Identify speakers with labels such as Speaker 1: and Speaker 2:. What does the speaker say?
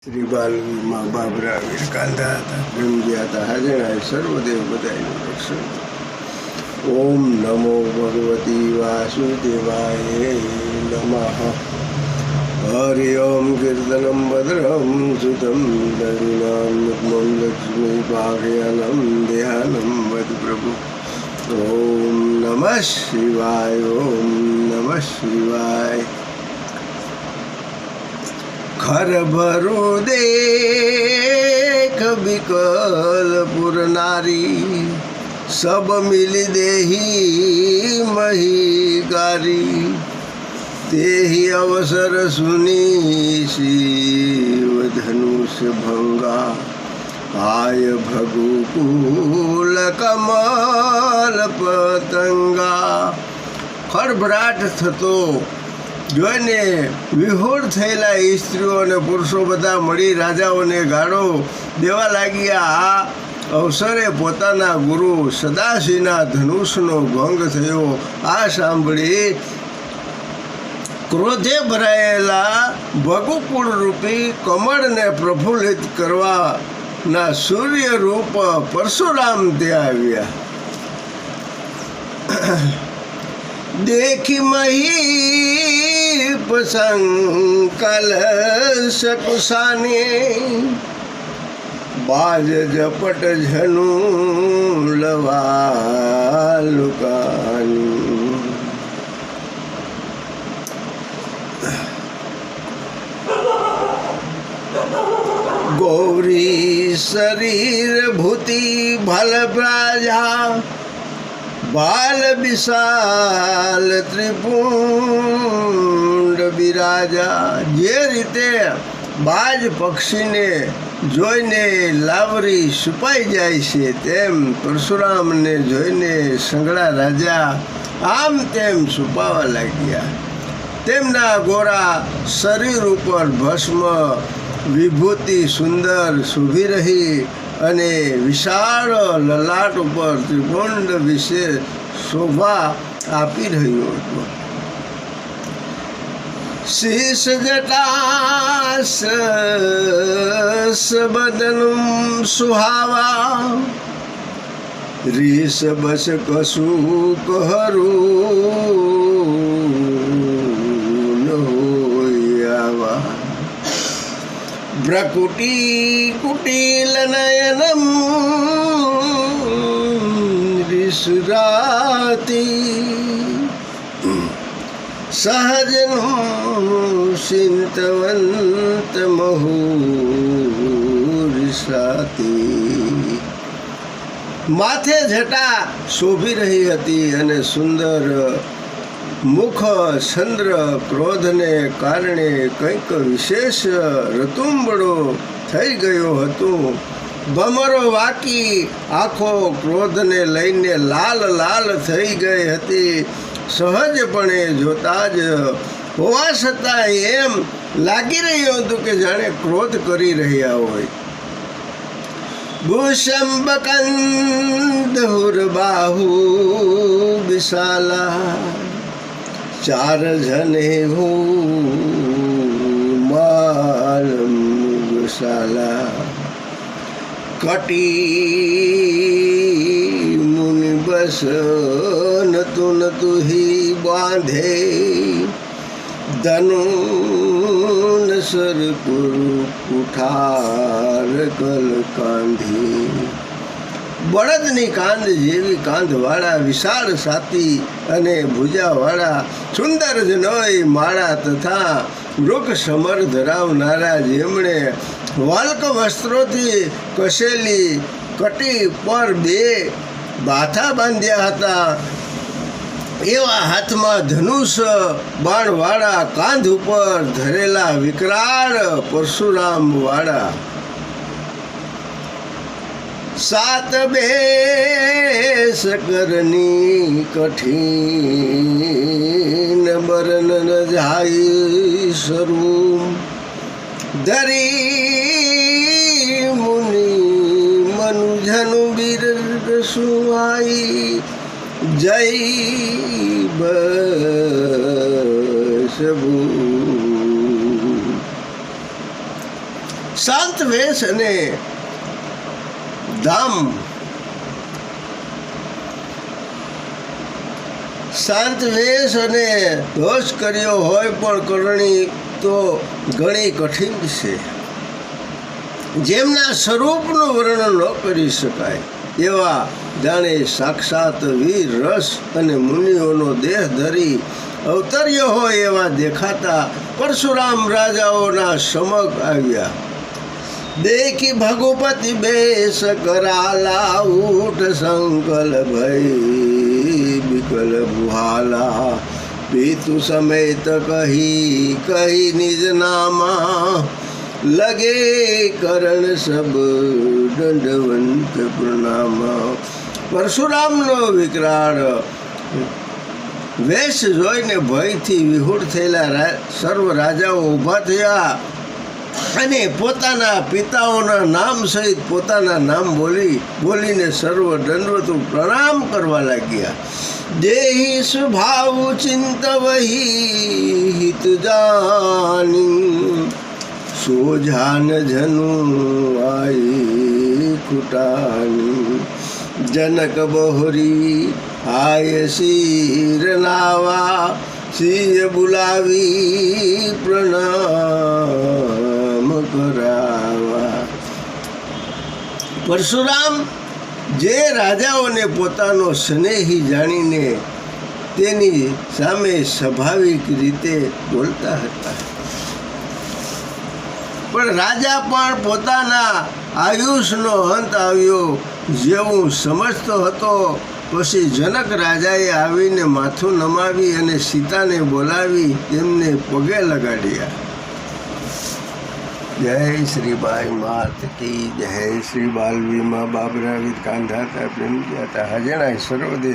Speaker 1: શ્રી બાલવી મા બાબરા વીર કાંધા હતા પ્રેમજી હતા હાજર સર્વદેવ બધાનું રક્ષણ. ઓમ નમો ભગવતી વાસુદેવાય નમઃ. હરિ ઓમ કીર્તનમ ભદ્રમ સુતમ દરિનાન્મુદ્મમ લક્ષ્મી ભાગ્યાનમ દેહાનમ વદ પ્રભુ. ઓમ નમઃ શિવાય. ઓમ નમઃ શિવાય. घर भरो देख विकलपुर नारी, सब मिली देही मही गारी. तेहि अवसर सुनी शिव धनुष भंगा, आय भगुकुल कमल पतंगा. ખળભળાટ થતો જોઈને વિહોર થયેલા સ્ત્રીઓ અને પુરુષો બધા મળી રાજાઓને ગાળો દેવા લાગ્યા. આ અવસરે પોતાના ગુરુ સદાશિવના ધનુષનો ભંગ થયો. આ સાંભળી ક્રોધે ભરાયેલા ભગુકુળ રૂપી કમળને પ્રફુલ્લિત કરવાના સૂર્ય રૂપ પરશુરામ ત્યાં આવ્યા. देखी महीप संकल सकुसाने, बाज जपट झनु लवालुकानी. गौरी शरीर भूति भल प्राजा, बाल विशाल ત્રિપુંડ બિરાજા. જે રીતે બાજ પક્ષીને જોઈને લાવરી છુપાઈ જાય છે, તેમ પરશુરામને જોઈને સંગળા રાજા આમ તેમ છુપાવા લાગ્યા. તેમના ગોરા શરીર ઉપર ભસ્મ વિભૂતિ સુંદર શોભી રહી અને વિશાળ લલાટ ઉપર ત્રિપુંડ વિશે શોભા આપી રહ્યો હતો. શીશ જટા બદનું સુહાવા, રીસ બસ કશું કહરું આવા. ભ્રકુટી કુટીલ નયનમ રિસુરાતી, સહજનું ચિંતવંત મહુરિસાતી. માથે જટા શોભી રહી હતી અને સુંદર મુખ ચંદ્ર ક્રોધને કારણે કંઈક વિશેષ રતુંબડો થઈ ગયો હતો. ભમરો વાકી આંખો ક્રોધને લઈને લાલ લાલ થઈ ગઈ હતી. સહજપણે જોતા જ હોવા છતાં એમ લાગી રહ્યું હતું કે જાણે ક્રોધ કરી રહ્યા હોય. ભૂષંબકંદુર્બાહુ વિશાલા, ચાર જને હું માલમ ગોશાલા. કટી મુનિ બસ નતું નતું હી બાંધે, ધનુન સર કુઠાર કલ કાંધી. બળદની કાંધ જેવી કાંધવાળા વિશાળ છાતી અને ભુજાવાળા સુંદર જનોય માળા તથા મૃગ સમર ધરાવનારા, જેમણે વાલ્ક વસ્ત્રોથી કસેલી કટી પર બે બાથા બાંધ્યા હતા, એવા હાથમાં ધનુષ બાણવાળા, કાંધ ઉપર ધરેલા વિકરાળ પરશુરામ વાળા. સાત બેસ કરની કઠિન બરન જાય સ્વરૂપ, ધરી મુનિ મનુજનુ બીર સુહાઈ. જય બસભુ. શાંત વેશ અને ધામ શાંત વેશ અને દોષ કર્યો હોય પણ કરણી તો ઘણી કઠિન છે. જેમના સ્વરૂપનું વર્ણન ન કરી શકાય એવા જાણે સાક્ષાત વીર રસ અને મુનિઓનો દેહ ધરી અવતર્યો હોય એવા દેખાતા પરશુરામ રાજાઓના સમગ આવ્યા. દેખી ભગુપતિ બેસ કરાલા ઉઠ સંકલ ભઈ વિકલ બુહાલા પીતુ સમેત કહી કહી નિજ નામા લગે કરણ સબ દંડવંત પ્રણામ. પરશુરામનો વિકરાળ વેશ જોઈને ભયથી વિહુળ થયેલા સર્વ રાજાઓ ઊભા થયા અને પોતાના પિતાઓના નામ સહિત પોતાના નામ બોલીને સર્વ દંડવત પ્રણામ કરવા લાગ્યા. દેહી સ્વભાવ ચિંતવહી હિત જાની સોજાન જનુ આઈ કુટાની જનક બહોરી આય શીર નાવા સિંહ બોલાવી પ્રણામ કરાવા. પરશુરામ જે રાજાઓને પોતાનો સ્નેહી જાણીને તેની સામે સ્વાભાવિક રીતે બોલતા હતા, પણ રાજા પણ પોતાના આયુષનો અંત આવ્યો જેવું સમજતો હતો. પછી જનક રાજાએ આવીને માથું નમાવી અને સીતાને બોલાવી તેમને પગે લગાડ્યા. જય શ્રી બાઈ માત કી જય. શ્રી બાલવી માં બાબરા વિદ કાંધાતા પ્રેમ હતા હજણાય સર્વદે